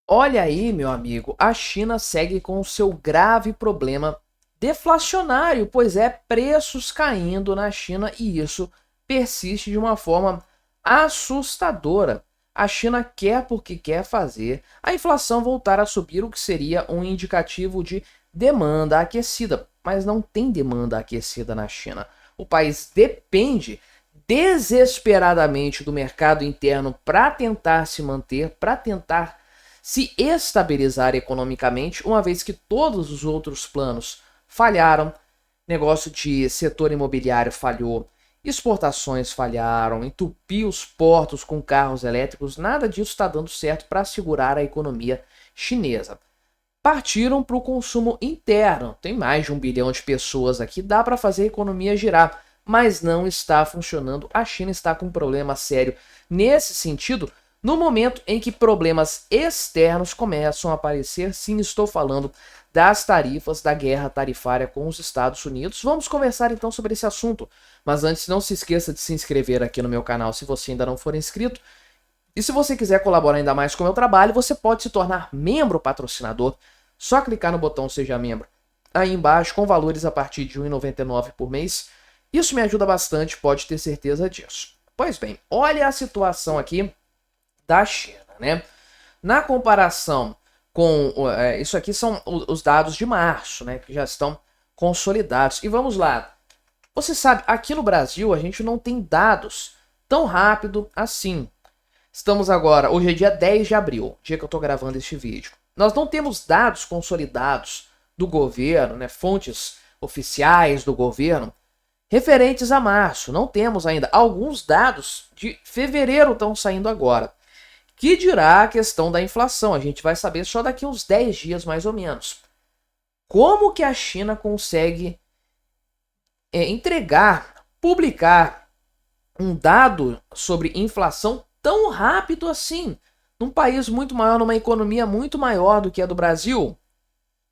Olha aí, meu amigo, a China segue com o seu grave problema deflacionário, pois é, preços caindo na China e isso persiste de uma forma assustadora. A China quer porque quer fazer a inflação voltar a subir, o que seria um indicativo de demanda aquecida, mas não tem demanda aquecida na China. O país depende desesperadamente do mercado interno para tentar se manter, para tentar se estabilizar economicamente, uma vez que todos os outros planos falharam, negócio de setor imobiliário falhou, exportações falharam, entupir os portos com carros elétricos, nada disso está dando certo para segurar a economia chinesa. Partiram para o consumo interno, tem mais de 1 bilhão de pessoas aqui, dá para fazer a economia girar, mas não está funcionando. A China está com um problema sério nesse sentido, no momento em que problemas externos começam a aparecer. Sim, estou falando das tarifas, da guerra tarifária com os Estados Unidos. Vamos conversar então sobre esse assunto. Mas antes, não se esqueça de se inscrever aqui no meu canal se você ainda não for inscrito. E se você quiser colaborar ainda mais com o meu trabalho, você pode se tornar membro patrocinador. Só clicar no botão Seja Membro aí embaixo, com valores a partir de R$ 1,99 por mês. Isso me ajuda bastante, pode ter certeza disso. Pois bem, olha a situação aqui da China, né? Na comparação com isso aqui são os dados de março, né, que já estão consolidados. E vamos lá. Você sabe, aqui no Brasil a gente não tem dados tão rápido assim. Estamos agora, hoje é dia 10 de abril, dia que eu estou gravando este vídeo. Nós não temos dados consolidados do governo, né, fontes oficiais do governo, referentes a março. Não temos ainda. Alguns dados de fevereiro estão saindo agora. Que dirá a questão da inflação? A gente vai saber só daqui uns 10 dias, mais ou menos. Como que a China consegue entregar, publicar um dado sobre inflação tão rápido assim? Num país muito maior, numa economia muito maior do que a do Brasil?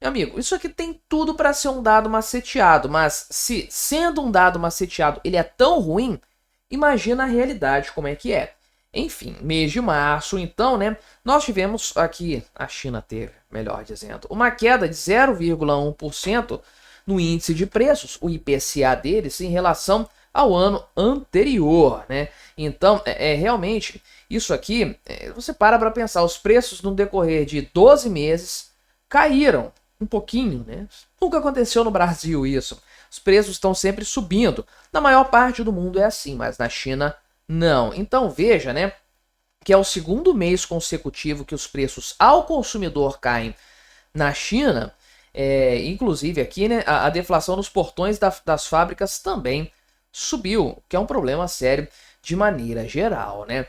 Meu amigo, isso aqui tem tudo para ser um dado maceteado, mas se sendo um dado maceteado ele é tão ruim, imagina a realidade como é que é. Enfim, mês de março, então, né, nós tivemos aqui, a China teve, melhor dizendo, uma queda de 0,1% no índice de preços, o IPCA deles, em relação ao ano anterior, né? Então, realmente, isso aqui, você para pensar, os preços no decorrer de 12 meses caíram um pouquinho, né? Nunca aconteceu no Brasil isso. Os preços estão sempre subindo. Na maior parte do mundo é assim, mas na China não. Então veja, né, que é o segundo mês consecutivo que os preços ao consumidor caem na China. Inclusive aqui, né, a deflação nos portões das fábricas também subiu, que é um problema sério de maneira geral, né?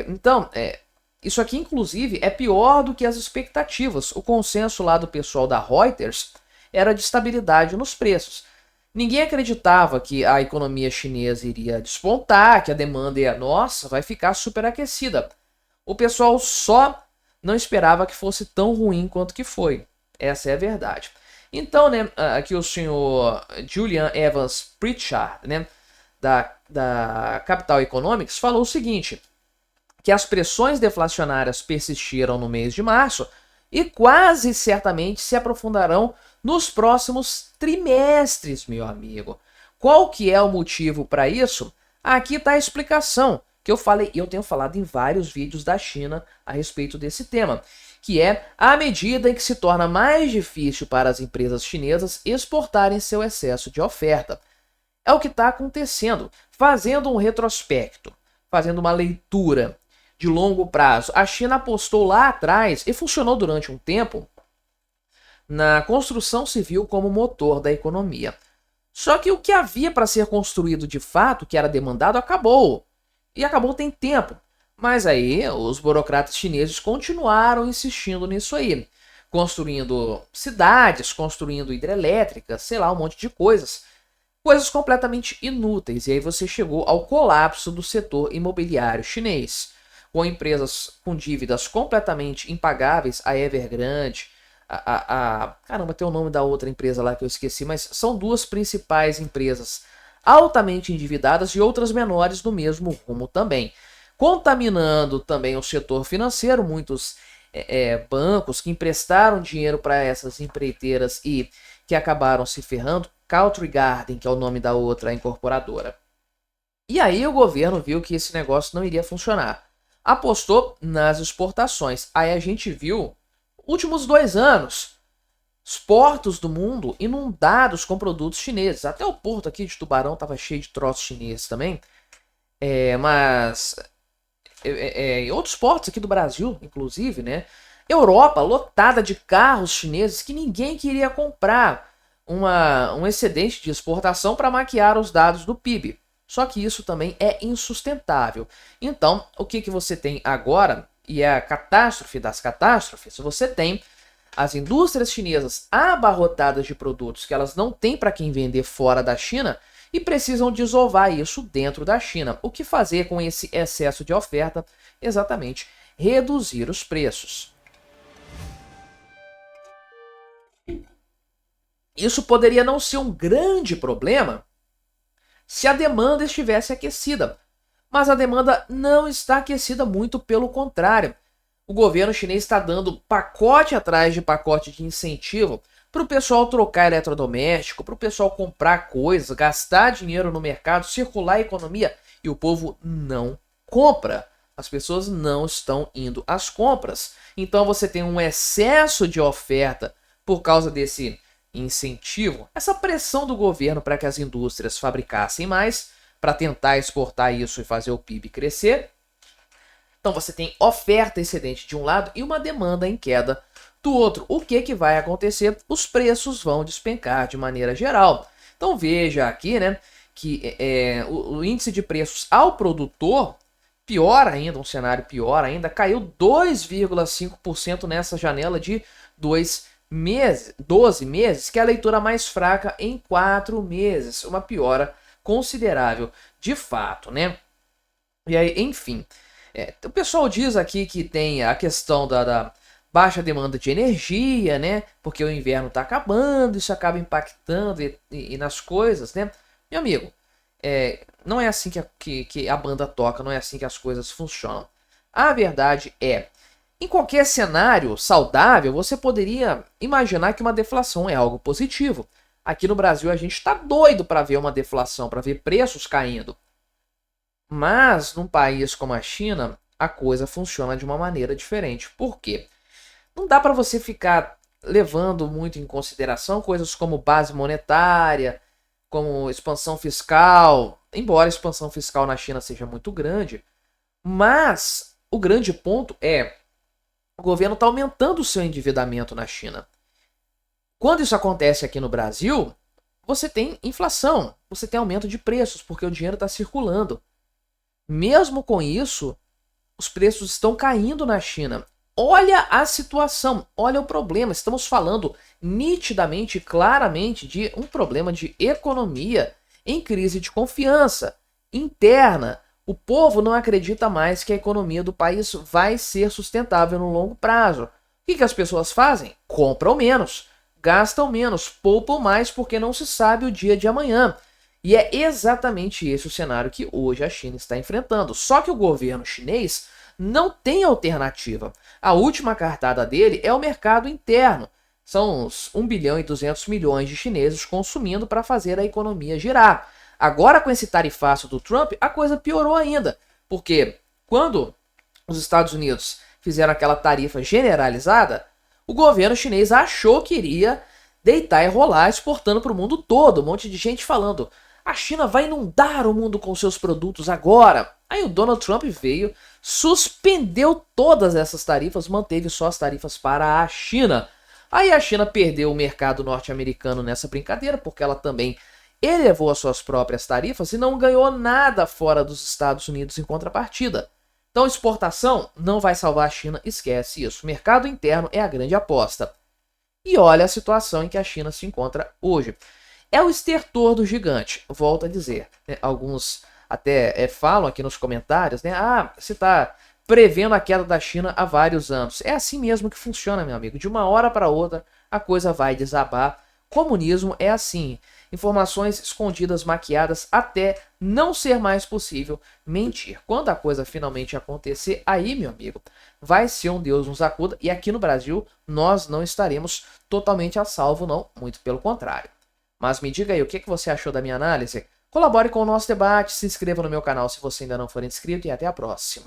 Então, isso aqui, inclusive, é pior do que as expectativas. O consenso lá do pessoal da Reuters era de estabilidade nos preços. Ninguém acreditava que a economia chinesa iria despontar, que a demanda ia, nossa, vai ficar superaquecida. O pessoal só não esperava que fosse tão ruim quanto que foi. Essa é a verdade. Então, né, aqui o senhor Julian Evans Pritchard, né, da Capital Economics, falou o seguinte, que as pressões deflacionárias persistiram no mês de março e quase certamente se aprofundarão nos próximos trimestres, meu amigo. Qual que é o motivo para isso? Aqui está a explicação que eu tenho falado em vários vídeos da China a respeito desse tema, que é à medida em que se torna mais difícil para as empresas chinesas exportarem seu excesso de oferta. É o que está acontecendo. Fazendo um retrospecto, fazendo uma leitura de longo prazo, a China apostou lá atrás e funcionou durante um tempo na construção civil como motor da economia. Só que o que havia para ser construído de fato, que era demandado, acabou. E acabou tem tempo. Mas aí os burocratas chineses continuaram insistindo nisso aí. Construindo cidades, construindo hidrelétricas, sei lá, um monte de coisas. Coisas completamente inúteis. E aí você chegou ao colapso do setor imobiliário chinês. Com empresas com dívidas completamente impagáveis, a Evergrande, caramba, tem o nome da outra empresa lá que eu esqueci, mas são duas principais empresas altamente endividadas e outras menores no mesmo rumo também. Contaminando também o setor financeiro, muitos bancos que emprestaram dinheiro para essas empreiteiras e que acabaram se ferrando. Country Garden, que é o nome da outra incorporadora. E aí o governo viu que esse negócio não iria funcionar. Apostou nas exportações. Aí a gente viu, últimos 2 anos, os portos do mundo inundados com produtos chineses. Até o porto aqui de Tubarão estava cheio de troços chineses também. Mas outros portos aqui do Brasil, inclusive, né? Europa lotada de carros chineses que ninguém queria comprar. Um excedente de exportação para maquiar os dados do PIB. Só que isso também é insustentável. Então, o que você tem agora, e é a catástrofe das catástrofes, você tem as indústrias chinesas abarrotadas de produtos que elas não têm para quem vender fora da China e precisam desovar isso dentro da China. O que fazer com esse excesso de oferta? Exatamente, reduzir os preços. Isso poderia não ser um grande problema se a demanda estivesse aquecida. Mas a demanda não está aquecida, muito pelo contrário. O governo chinês está dando pacote atrás de pacote de incentivo para o pessoal trocar eletrodoméstico, para o pessoal comprar coisas, gastar dinheiro no mercado, circular a economia. E o povo não compra. As pessoas não estão indo às compras. Então você tem um excesso de oferta por causa desse incentivo, essa pressão do governo para que as indústrias fabricassem mais, para tentar exportar isso e fazer o PIB crescer. Então você tem oferta excedente de um lado e uma demanda em queda do outro. O que vai acontecer? Os preços vão despencar de maneira geral. Então veja aqui, né, que o índice de preços ao produtor, pior ainda, um cenário pior ainda, caiu 2,5% nessa janela de 12 meses, que é a leitura mais fraca em 4 meses. Uma piora considerável de fato, né? E aí, enfim, o pessoal diz aqui que tem a questão da baixa demanda de energia, né? Porque o inverno está acabando, isso acaba impactando e nas coisas, né? Meu amigo, não é assim que a banda toca, não é assim que as coisas funcionam. A verdade é, em qualquer cenário saudável, você poderia imaginar que uma deflação é algo positivo. Aqui no Brasil a gente está doido para ver uma deflação, para ver preços caindo. Mas num país como a China, a coisa funciona de uma maneira diferente. Por quê? Não dá para você ficar levando muito em consideração coisas como base monetária, como expansão fiscal, embora a expansão fiscal na China seja muito grande. Mas o grande ponto é: o governo está aumentando o seu endividamento na China. Quando isso acontece aqui no Brasil, você tem inflação, você tem aumento de preços, porque o dinheiro está circulando. Mesmo com isso, os preços estão caindo na China. Olha a situação, olha o problema. Estamos falando nitidamente e claramente de um problema de economia em crise de confiança interna. O povo não acredita mais que a economia do país vai ser sustentável no longo prazo. O que as pessoas fazem? Compram menos, gastam menos, poupam mais porque não se sabe o dia de amanhã. E é exatamente esse o cenário que hoje a China está enfrentando. Só que o governo chinês não tem alternativa. A última cartada dele é o mercado interno. São uns 1 bilhão e 200 milhões de chineses consumindo para fazer a economia girar. Agora, com esse tarifaço do Trump, a coisa piorou ainda. Porque quando os Estados Unidos fizeram aquela tarifa generalizada, o governo chinês achou que iria deitar e rolar exportando para o mundo todo. Um monte de gente falando: a China vai inundar o mundo com seus produtos agora. Aí o Donald Trump veio, suspendeu todas essas tarifas, manteve só as tarifas para a China. Aí a China perdeu o mercado norte-americano nessa brincadeira, porque ela também elevou as suas próprias tarifas e não ganhou nada fora dos Estados Unidos em contrapartida. Então exportação não vai salvar a China, esquece isso. Mercado interno é a grande aposta. E olha a situação em que a China se encontra hoje. É o estertor do gigante, volto a dizer. Alguns até falam aqui nos comentários, né? Ah, você está prevendo a queda da China há vários anos. É assim mesmo que funciona, meu amigo. De uma hora para outra, a coisa vai desabar. Comunismo é assim. informações escondidas, maquiadas, até não ser mais possível mentir. Quando a coisa finalmente acontecer, aí, meu amigo, vai ser um Deus nos acuda, e aqui no Brasil nós não estaremos totalmente a salvo, não, muito pelo contrário. Mas me diga aí, o que você achou da minha análise? Colabore com o nosso debate, se inscreva no meu canal se você ainda não for inscrito e até a próxima.